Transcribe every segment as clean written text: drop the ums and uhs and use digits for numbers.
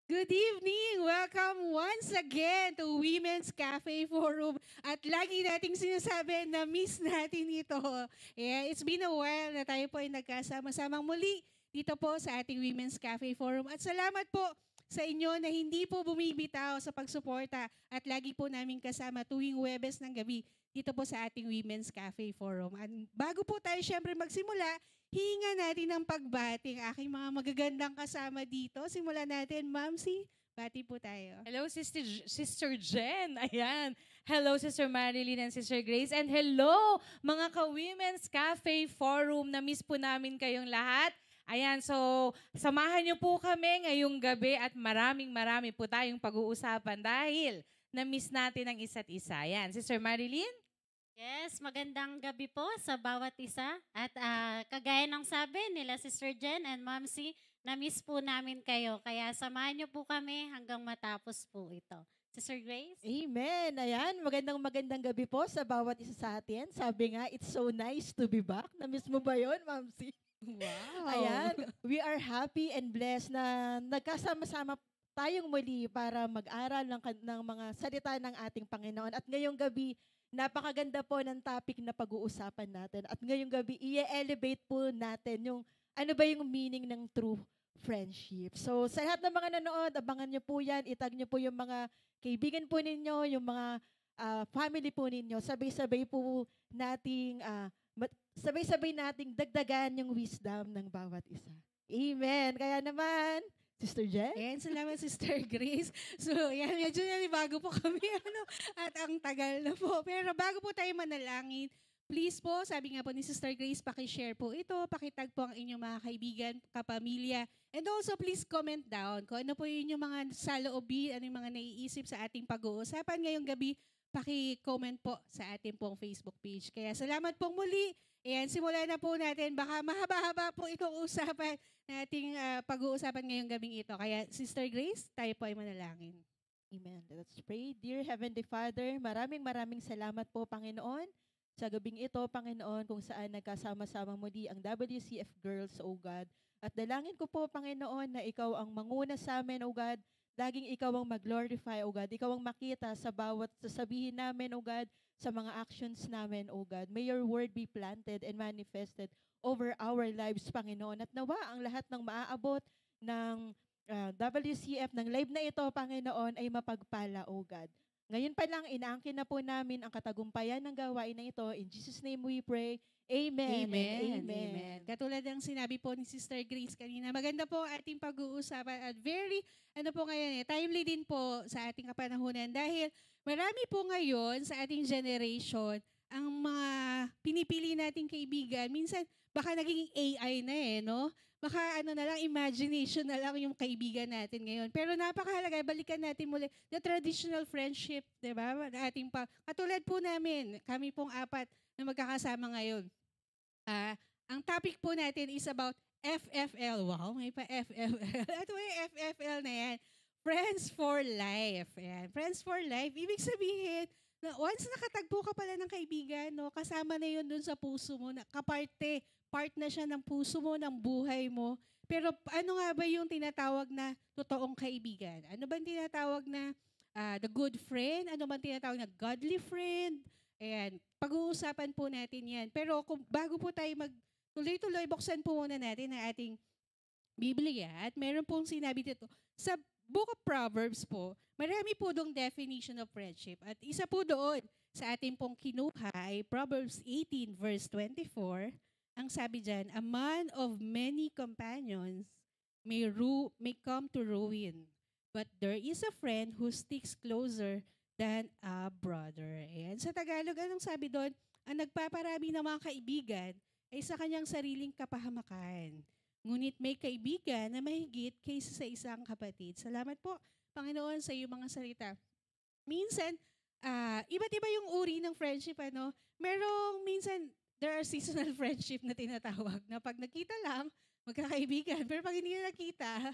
Good evening! Welcome once again to Women's Cafe Forum. At lagi nating sinasabi na miss natin ito. Yeah, it's been a while na tayo po ay nagkasama-samang muli dito po sa ating Women's Cafe Forum. At salamat po sa inyo na hindi po bumibitaw sa pagsuporta at lagi po namin kasama tuwing Huwebes ng gabi dito po sa ating Women's Cafe Forum. At bago po tayo syempre magsimula, hinga natin ng pagbati ang aking mga magagandang kasama dito. Simulan natin, Mamsi. Bati po tayo. Hello, Sister Jen. Ayan. Hello, Sister Marilyn and Sister Grace. And hello, mga ka-Women's Cafe Forum. Na-miss po namin kayong lahat. Ayan, so samahan niyo po kami ngayong gabi at maraming po tayong pag-uusapan dahil na-miss natin ang isa't isa. Ayan, Sister Marilyn? Yes, magandang gabi po sa bawat isa. At kagaya ng sabi nila Sister Jen and Momsy, na-miss po namin kayo. Kaya samahan niyo po kami hanggang matapos po ito. Sister Grace? Amen. Ayan, magandang gabi po sa bawat isa sa atin. Sabi nga, it's so nice to be back. Na-miss mo ba yun, Mamsi? Wow! Ayan, we are happy and blessed na nagkasama-sama tayong muli para mag-aral ng mga salita ng ating Panginoon. At ngayong gabi, napakaganda po ng topic na pag-uusapan natin. At ngayong gabi, i-elevate po natin yung ano ba yung meaning ng true friendship. So, sa lahat ng mga nanood, abangan nyo po yan. Itag nyo po yung mga kaibigan po ninyo, yung mga family po ninyo. Sabay-sabay po nating sabay-sabay nating dagdagan yung wisdom ng bawat isa. Amen. Kaya naman, Sister Jen? Ayan, salamat Sister Grace. So, yan, medyo nanibago po kami. At ang tagal na po. Pero bago po tayo manalangin, please po, sabi nga po ni Sister Grace, pakishare po ito, pakitag po ang inyong mga kaibigan, kapamilya. And also, please comment down kung ano po yun yung mga saloobin, ano yung mga naiisip sa ating pag-uusapan ngayong gabi, paki-comment po sa ating pong Facebook page. Kaya salamat pong muli. Ayan, simulan na po natin. Baka mahaba-haba po itong usapan nating pag-uusapan ngayong gabing ito. Kaya, Sister Grace, tayo po ay manalangin. Amen. Let's pray. Dear Heavenly Father, maraming salamat po, Panginoon, sa gabing ito, Panginoon, kung saan nagkasama-sama muli ang WCF Girls, O God. At dalangin ko po, Panginoon, na ikaw ang manguna sa amin, O God. Laging ikaw ang mag-glorify, O God. Ikaw ang makita sa bawat sasabihin namin, O God, sa mga actions namin, O God. May your word be planted and manifested over our lives, Panginoon. At nawa ang lahat ng maaabot ng WCF, ng live na ito, Panginoon, ay mapagpala, O God. Ngayon pa lang, inaangkin na po namin ang katagumpayan ng gawain na ito. In Jesus' name we pray. Amen. Amen. Katulad ng sinabi po ni Sister Grace kanina, maganda po ating pag-uusapan at very, timely din po sa ating kapanahunan dahil marami po ngayon sa ating generation ang mga pinipili nating kaibigan. Minsan, baka naging AI na no? Baka na lang, imagination na lang yung kaibigan natin ngayon. Pero napakahalaga, balikan natin muli the traditional friendship, di ba? Katulad po namin, kami pong apat na magkakasama ngayon. Ang topic po natin is about FFL. Wow, may pa FFL. At may FFL na yan. Friends for life. Ayan. Friends for life. Ibig sabihin, na once nakatagpo ka pala ng kaibigan, no, kasama na yun dun sa puso mo, part na siya ng puso mo, ng buhay mo. Pero ano nga ba yung tinatawag na totoong kaibigan? Ano ba tinatawag na the good friend? Ano ba tinatawag na godly friend? Ayan, pag-uusapan po natin yan. Pero bago po tayo tuloy-tuloy, buksan po muna natin ang ating Biblia. At meron pong sinabi dito, sa Book of Proverbs po, marami po dong definition of friendship. At isa po doon sa ating pong kinuha ay Proverbs 18 verse 24. Ang sabi dyan, a man of many companions may come to ruin, but there is a friend who sticks closer than a brother. Ayan. Sa Tagalog, anong sabi doon? Ang nagpaparami ng mga kaibigan ay sa kanyang sariling kapahamakan. Ngunit may kaibigan na mahigit kaysa sa isang kapatid. Salamat po, Panginoon, sa iyong mga salita. Minsan, iba't iba yung uri ng friendship. Merong minsan, there are seasonal friendship na tinatawag na pag nakita lang, magkakaibigan. Pero pag hindi na nakita,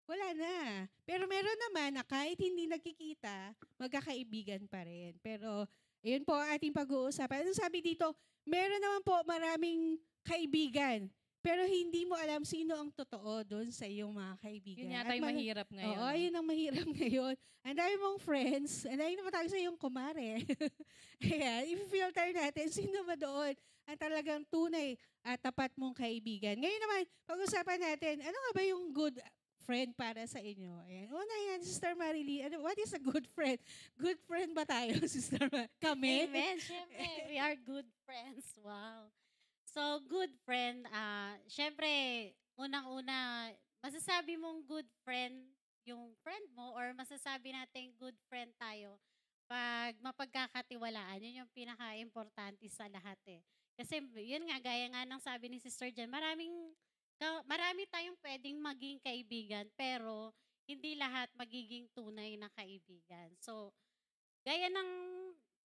wala na. Pero meron naman na kahit hindi nagkikita, magkakaibigan pa rin. Pero, yun po ang ating pag-uusapan. Ano sabi dito? Meron naman po maraming kaibigan pero hindi mo alam sino ang totoo doon sa iyong mga kaibigan. Yun yata At yung mahirap ngayon. Oo, no? yun ang mahirap ngayon. Ang dami mong friends, ang dami naman tawag sa iyong kumare. Ayan, i-filter natin, sino ba doon ang talagang tunay at tapat mong kaibigan. Ngayon naman, pag-usapan natin, ano nga ba yung good friend para sa inyo? Ayan. Una yan, Sister Marily, what is a good friend? Good friend ba tayo, Sister Kami? Amen. Siyempre, we are good friends. Wow. So, good friend, siyempre, unang-una, masasabi mong good friend yung friend mo or masasabi natin good friend tayo pag mapagkakatiwalaan. Yun yung pinaka-importante sa lahat eh. Kasi yun nga, gaya nga ng sabi ni Sister Jen, marami tayong pwedeng maging kaibigan pero hindi lahat magiging tunay na kaibigan. So, gaya ng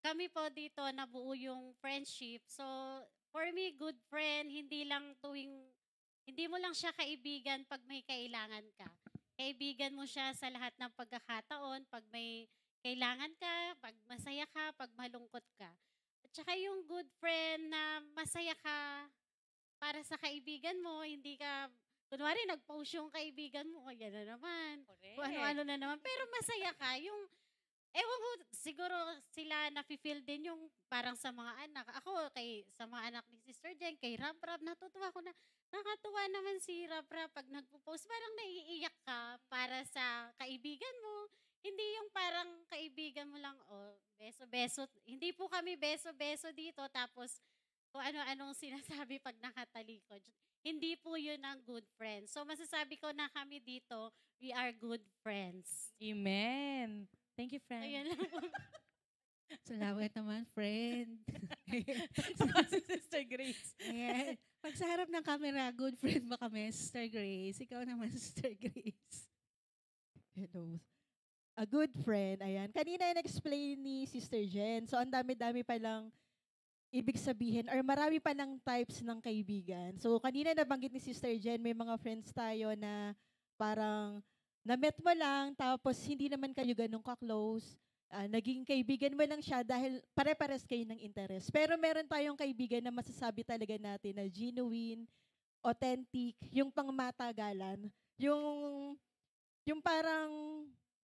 kami po dito, nabuo yung friendship. So, for me, good friend, hindi mo lang siya kaibigan pag may kailangan ka. Kaibigan mo siya sa lahat ng pagkakataon, pag may kailangan ka, pag masaya ka, pag malungkot ka. At saka yung good friend na masaya ka para sa kaibigan mo, hindi ka, kunwari nag-post yung kaibigan mo, yan na naman, Correct. kung ano-ano na naman, pero masaya ka, yung ewan ko, siguro sila nafe-feel din yung parang sa mga anak. Ako, sa mga anak ni Sister Jen, kay Rap, natutuwa ko na, nakatuwa naman si Rap pag nagpo-post. Parang naiiyak ka para sa kaibigan mo. Hindi yung parang kaibigan mo lang, oh, beso-beso. Hindi po kami beso-beso dito, tapos kung ano-anong sinasabi pag nakatalikod. Hindi po yun ang good friends. So, masasabi ko na kami dito, we are good friends. Amen. Thank you, friend. Ayun lang po. Salamat naman, friend. Si Sister Grace. Ayan. Pag sa harap ng camera, good friend ba kami, Sister Grace? Ikaw naman, Sister Grace. Hello. A good friend, ayan. Kanina na-explain ni Sister Jen. So, ang dami-dami palang ibig sabihin or marami pa ng types ng kaibigan. So, kanina nabanggit ni Sister Jen, may mga friends tayo na parang na-met mo lang, tapos hindi naman kayo ganun ka-close. Naging kaibigan mo lang siya dahil pare-pares kayo ng interest. Pero meron tayong kaibigan na masasabi talaga natin na genuine, authentic, yung pangmatagalan. Yung parang,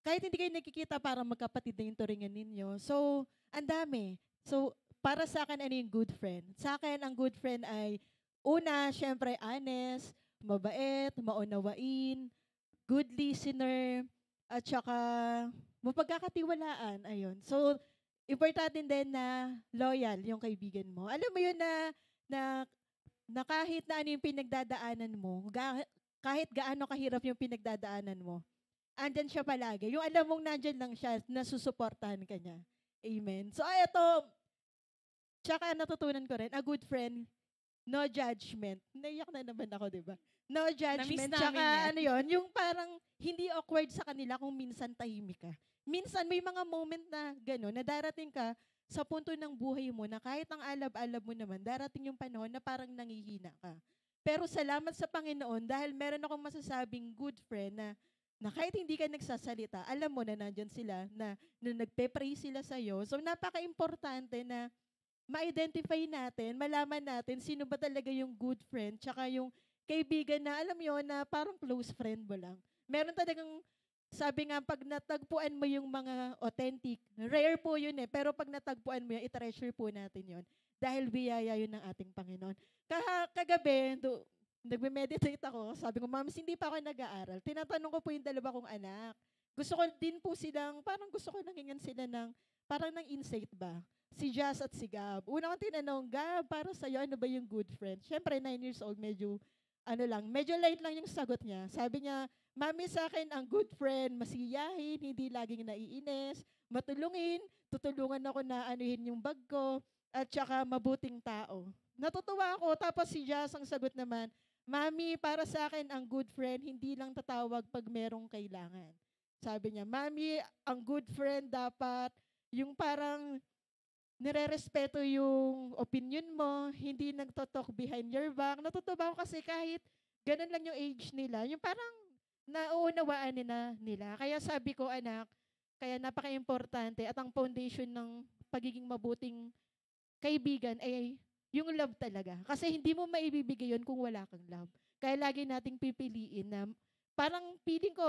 kahit hindi kayo nakikita, parang magkapatid na yung turingan ninyo. So, ang dami. So, para sa akin, ano yung good friend? Sa akin, ang good friend ay, una, syempre, honest, mabait, maunawain, good listener, at saka mapagkakatiwalaan. Ayun. So, importante din na loyal yung kaibigan mo. Alam mo yun na kahit na ano yung pinagdadaanan mo, kahit gaano kahirap yung pinagdadaanan mo, andyan siya palagi. Yung alam mong nandyan lang siya, nasusuportahan ka niya. Amen. So, ito, tsaka natutunan ko rin, a good friend, no judgment. Naiyak na naman ako, di ba? No judgment. Na-miss Tsaka namin yan. ano yun, yung parang hindi awkward sa kanila kung minsan tahimik ka. Minsan may mga moment na gano'n, na darating ka sa punto ng buhay mo na kahit ang alab-alab mo naman, darating yung panahon na parang nangihina ka. Pero salamat sa Panginoon dahil meron akong masasabing good friend na kahit hindi ka nagsasalita, alam mo na nandyan sila, na nagpe-pray sila sa'yo. So napaka-importante na ma-identify natin, malaman natin sino ba talaga yung good friend, tsaka yung kaibigan na alam yun na parang close friend mo lang. Meron talagang, sabi nga, pag natagpuan mo yung mga authentic, rare po yun eh, pero pag natagpuan mo yun, i-treasure po natin yun. Dahil biyaya yun ng ating Panginoon. Kagabi, nagme-meditate ako, sabi ko, Mams, hindi pa ako nag-aaral. Tinatanong ko po yung dalawa kong anak. Gusto ko din po silang, parang gusto ko nangingan sila ng, parang ng insight ba? Si Jazz at si Gab. Una kong tinanong, Gab, para sa'yo, ano ba yung good friend? Siyempre, 9 years old, medyo light lang yung sagot niya. Sabi niya, Mami, sa akin, ang good friend, masiyahin, hindi laging naiinis, matulungin, tutulungan ako na anuhin yung bag ko, at saka mabuting tao. Natutuwa ako, tapos si Jazz ang sagot naman, Mami, para sa akin, ang good friend, hindi lang tatawag pag merong kailangan. Sabi niya, Mami, ang good friend dapat, yung parang nire-respeto yung opinion mo, hindi nagtotalk behind your back. Natutuwa ko kasi kahit ganun lang yung age nila, yung parang nauunawaan nila. Kaya sabi ko, anak, kaya napaka-importante at ang foundation ng pagiging mabuting kaibigan ay yung love talaga. Kasi hindi mo maibibigay yun kung wala kang love. Kaya lagi nating pipiliin na parang feeling ko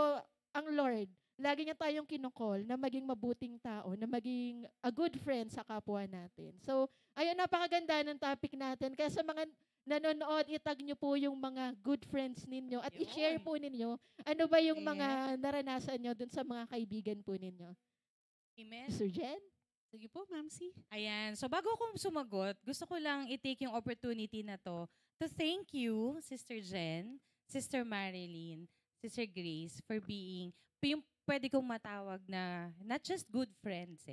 ang Lord, lagi niya tayong kinokol na maging mabuting tao, na maging a good friend sa kapwa natin. So, ayun, napakaganda ng topic natin. Kaya sa mga nanonood, itag niyo po yung mga good friends ninyo at Yun. i-share po ninyo ano ba yung Yeah. mga naranasan nyo dun sa mga kaibigan po ninyo. Amen. Sir Jen? Sige po, Ma'am C. Ayan. So bago ko sumagot, gusto ko lang i-take yung opportunity na to thank you, Sister Jen, Sister Marilyn, Sister Grace, for being, yung pwede kong matawag na not just good friends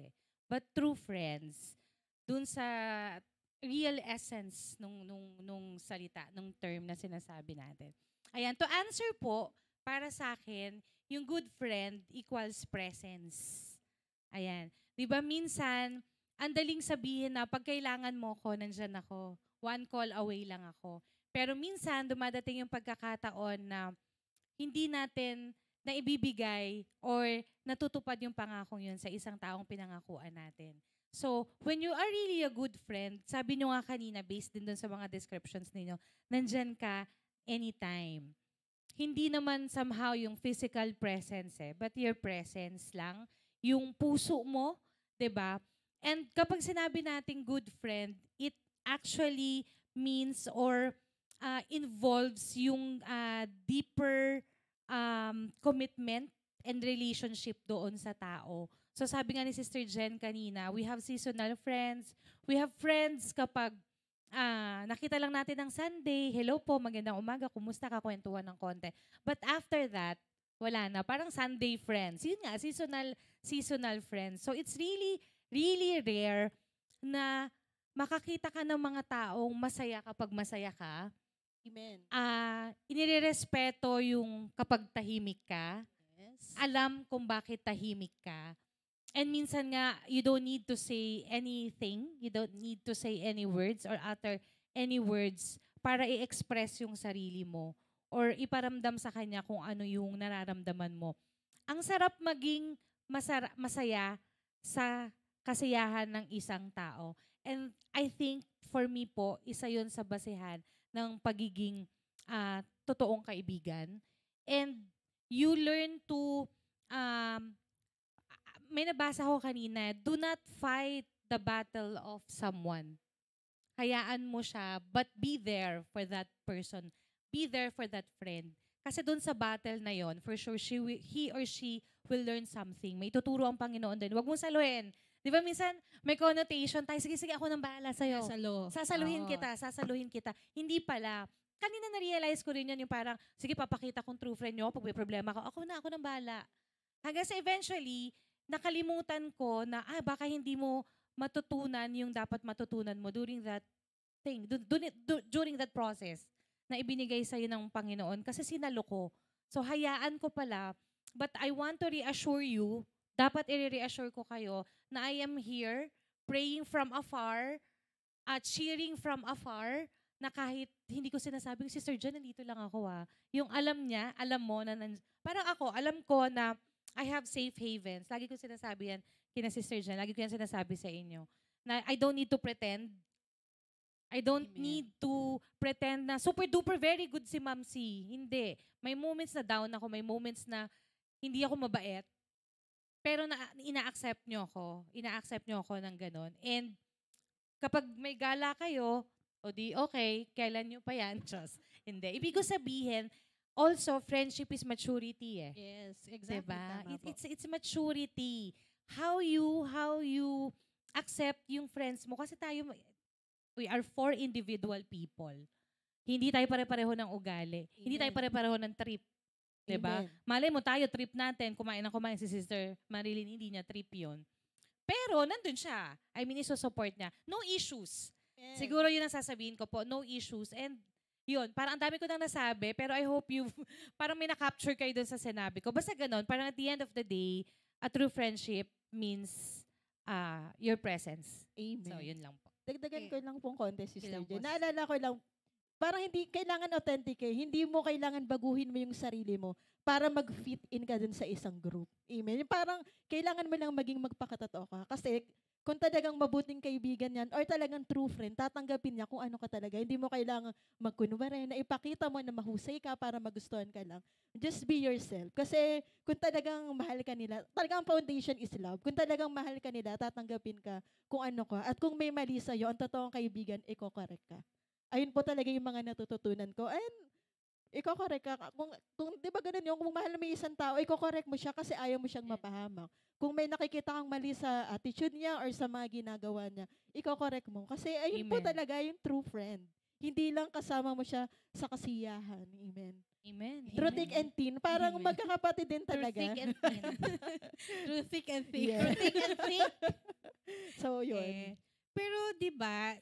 but true friends. Dun sa real essence nung salita, nung term na sinasabi natin. Ayan, to answer po, para sa akin, yung good friend equals presence. Ayan. Di ba minsan, ang daling sabihin na pag kailangan mo ko, nandyan ako. One call away lang ako. Pero minsan, dumadating yung pagkakataon na hindi natin naibibigay or natutupad yung pangakong yun sa isang taong pinangakuan natin. So, when you are really a good friend, sabi nyo nga kanina, based din dun sa mga descriptions ninyo, nandyan ka anytime. Hindi naman somehow yung physical presence but your presence lang, yung puso mo, 'di ba? And kapag sinabi nating good friend, it actually means or involves yung deeper commitment and relationship doon sa tao. So sabi nga ni Sister Jen kanina, we have seasonal friends. We have friends kapag nakita lang natin ng Sunday, hello po, magandang umaga, kumusta ka, kwentuhan ng konti. But after that, wala na. Parang Sunday friends. Yun nga, seasonal friends. So it's really, really rare na makakita ka ng mga taong masaya kapag masaya ka. Amen. Inirerespeto yung kapag tahimik ka. Yes. Alam kung bakit tahimik ka. And minsan nga, you don't need to say anything. You don't need to say any words or utter any words para i-express yung sarili mo or iparamdam sa kanya kung ano yung nararamdaman mo. Ang sarap maging masaya sa kasiyahan ng isang tao. And I think for me po, isa yun sa basehan ng pagiging totoong kaibigan. And you learn to may nabasa ko kanina, do not fight the battle of someone. Hayaan mo siya, but be there for that person. Be there for that friend. Kasi doon sa battle na yon, for sure, he or she will learn something. May tuturo ang Panginoon din. Huwag mong saluhin. Di ba minsan, may connotation tayo, sige, ako nang bahala sa'yo. Sasaluhin kita. Hindi pala. Kanina na-realize ko rin yan, yung parang, sige, papakita kong true friend nyo, pag may problema ko, ako nang bahala. Hanggang sa eventually, nakalimutan ko na baka hindi mo matutunan yung dapat matutunan mo during that thing, during that process na ibinigay sa'yo ng Panginoon kasi sinalo ko. So hayaan ko pala, but I want to reassure you, dapat i-reassure ko kayo na I am here praying from afar at cheering from afar na kahit hindi ko sinasabing, Sister Jen, nandito lang ako Yung alam niya, alam mo na, parang ako, alam ko na I have safe havens. Lagi ko sinasabi yan kina Sister Jen. Lagi ko yan sinasabi sa inyo. Na I don't need to pretend. I don't need to pretend na super duper very good si Ma'am C. Hindi. May moments na down ako. May moments na hindi ako mabait. Pero ina-accept nyo ako. Ina-accept nyo ako ng ganon. And kapag may gala kayo, o di okay, kailan nyo pa yan? Just, hindi. Ibig ko sabihin, also, friendship is maturity Yes, exactly. Diba? Tama po. It's maturity. How you accept yung friends mo. Kasi we are 4 individual people. Hindi tayo pare-pareho ng ugali. Amen. Hindi tayo pare-pareho ng trip. Diba? Amen. Malay mo tayo, trip natin, kumain si Sister Marilyn, hindi niya trip yun. Pero, nandun siya. I mean, iso-support niya. No issues. Amen. Siguro yun ang sasabihin ko po. No issues. And yun, parang ang dami ko nang nasabi, pero I hope parang may na-capture kayo dun sa sinabi ko. Basta ganun, parang at the end of the day, a true friendship means your presence. Amen. So, yun lang po. Dagdagan ko lang pong konti, Sister lang po. Jen. Naalala ko lang, parang hindi kailangan authentic Hindi mo kailangan baguhin mo yung sarili mo para mag-fit in ka dun sa isang group. Amen. Yung parang kailangan mo lang maging magpakatotoo ka. Kasi kung talagang mabuting kaibigan yan or talagang true friend, tatanggapin niya kung ano ka talaga. Hindi mo kailangan magkunwari na ipakita mo na mahusay ka para magustuhan ka lang. Just be yourself. Kasi kung talagang mahal ka nila, talagang foundation is love. Kung talagang mahal ka nila, tatanggapin ka kung ano ka. At kung may mali sa'yo, ang totoong kaibigan, iko-correct ka. Ayun po talaga yung mga natututunan ko. And iko-correct ka. Kung di ba ganun yung, kung mahal mo yung isang tao, iko-correct mo siya kasi ayaw mo siyang mapahamak. Kung may nakikita kang mali sa attitude niya or sa mga ginagawa niya, iko-correct mo. Kasi ayun po Amen. talaga yung true friend. Hindi lang kasama mo siya sa kasiyahan. Amen. Amen. Through thick and thin, parang Amen. magkakapatid din Through talaga. thick and thin. Through thick and thin. Yeah. Thick and thin. So, yun. Pero 'di ba,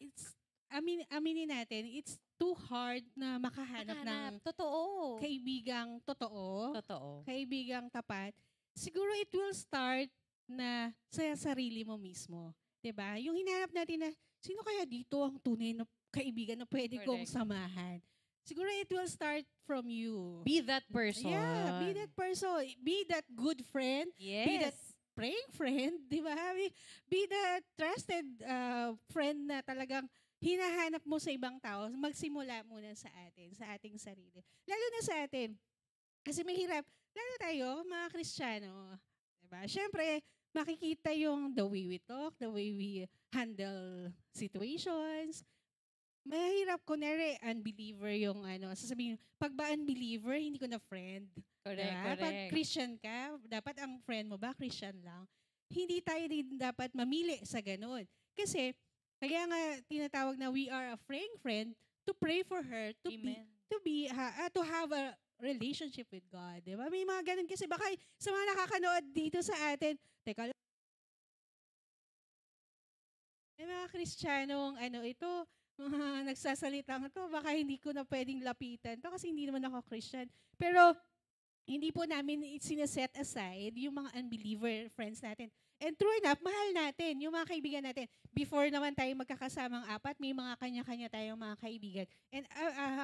aminin natin, it's too hard na makahanap ng Totoo. kaibigang totoo, Totoo. kaibigang tapat. Siguro it will start na sa sarili mo mismo. 'Di ba? Yung hinanap natin na sino kaya dito ang tunay na kaibigan na pwede kong Correct. samahan. Siguro it will start from you. Be that person. Yeah, be that person. Be that good friend. Yes. Be that praying friend, di ba? Be the trusted friend na talagang hinahanap mo sa ibang tao. Magsimula muna sa atin, sa ating sarili. Lalo na sa atin. Kasi mahirap, lalo tayo, mga Kristiyano. Diba? Siyempre, makikita yung the way we talk, the way we handle situations. Mahirap, kunwari, unbeliever yung sasabihin, pag ba unbeliever, hindi ko na friend. Correct, Diba? correct. Pag Christian ka, dapat ang friend mo ba Christian lang? Hindi tayo din dapat mamili sa ganun. Kasi, kaya nga tinatawag na we are a praying friend to pray for her, Amen. to have a relationship with God. Diba? May mga ganun kasi baka sa mga nakakanood dito sa atin, teka lang, may mga Kristiyanong ito, mga nagsasalitang ito, baka hindi ko na pwedeng lapitan to kasi hindi naman ako Christian. Pero, hindi po namin sineset aside yung mga unbeliever friends natin. And true enough, mahal natin yung mga kaibigan natin. Before naman tayo magkakasamang apat, may mga kanya-kanya tayong mga kaibigan. And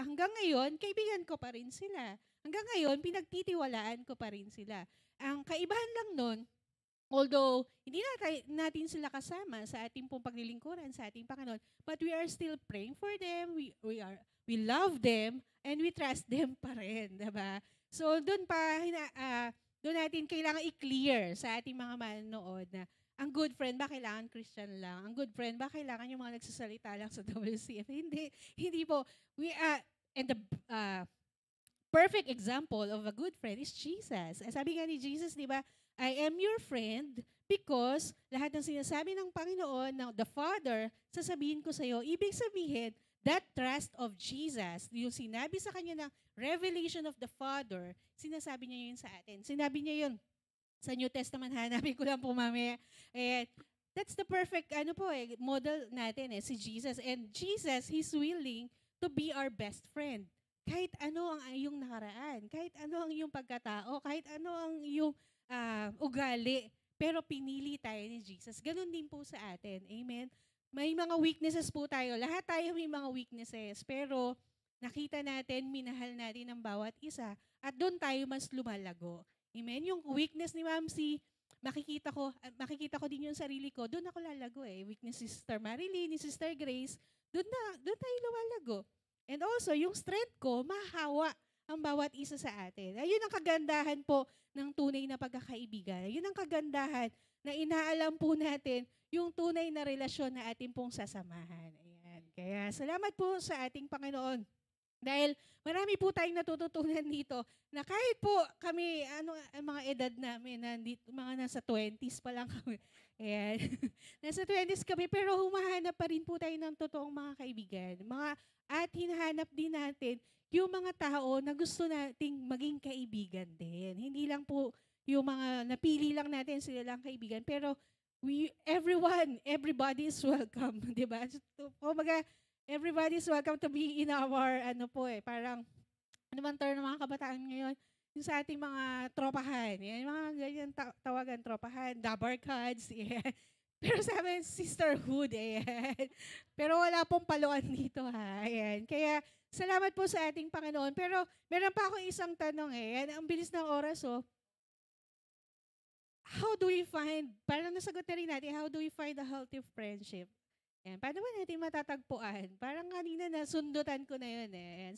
hanggang ngayon, kaibigan ko pa rin sila. Hanggang ngayon, pinagtitiwalaan ko pa rin sila. Ang kaibahan lang nun, although hindi natin sila kasama sa ating pong paglilingkuran, sa ating Panginoon, but we are still praying for them, we love them, and we trust them pa rin, diba? So, doon natin kailangan i-clear sa ating mga manonood na ang good friend ba kailangan Christian lang? Ang good friend ba kailangan yung mga nagsasalita lang sa WCF? Hindi po. And the perfect example of a good friend is Jesus. Sabi nga ni Jesus, di ba, I am your friend because lahat ng sinasabi ng Panginoon, ng the Father, sasabihin ko sa iyo, ibig sabihin, that trust of Jesus, yung sinabi sa kanya ng revelation of the Father, sinasabi niya yun sa atin. Sinabi niya yun sa New Testament, hanapin ko lang po mamaya. That's the perfect model natin si Jesus. And Jesus, He's willing to be our best friend. Kahit ano ang iyong nakaraan, kahit ano ang iyong pagkatao, kahit ano ang iyong ugali, pero pinili tayo ni Jesus. Ganun din po sa atin. Amen? May mga weaknesses po tayo. Lahat tayo may mga weaknesses. Pero nakita natin, minahal natin ang bawat isa. At doon tayo mas lumalago. Amen? Yung weakness ni Ma'am C, makikita ko din yung sarili ko, doon ako lalago Weakness ni Sister Marilyn, ni Sister Grace, doon tayo lumalago. And also, yung strength ko, mahawa ang bawat isa sa atin. Ayun ang kagandahan po ng tunay na pagkakaibigan. Ayun ang kagandahan na inaalam po natin yung tunay na relasyon na ating pong sasamahan. Ayan. Kaya salamat po sa ating Panginoon. Dahil marami po tayong natututunan dito na kahit po kami, mga edad namin, mga nasa 20s pa lang kami. Ayan. Nasa 20s kami, pero humahanap pa rin po tayo ng totoong mga kaibigan. At hinahanap din natin yung mga tao na gusto nating maging kaibigan din. Hindi lang po yung mga napili lang natin sila lang kaibigan, pero everybody is welcome, di ba? Everybody is welcome to be in our, parang, bang term ng mga kabataan ngayon? Yung sa ating mga tropahan. Yan, mga ganyan tawagan, tropahan, dabarkads, yan. Pero sabi, sisterhood, ayan. Pero wala pong paluan dito, ha? Ayan. Kaya, salamat po sa ating Panginoon. Pero, meron pa ako isang tanong, Ang bilis ng oras, how do we find, parang nasagot na rin natin, how do we find a healthy friendship? Ayan, paano ba natin matatagpuan? Parang kanina nasundutan ko na yun eh. Ayan,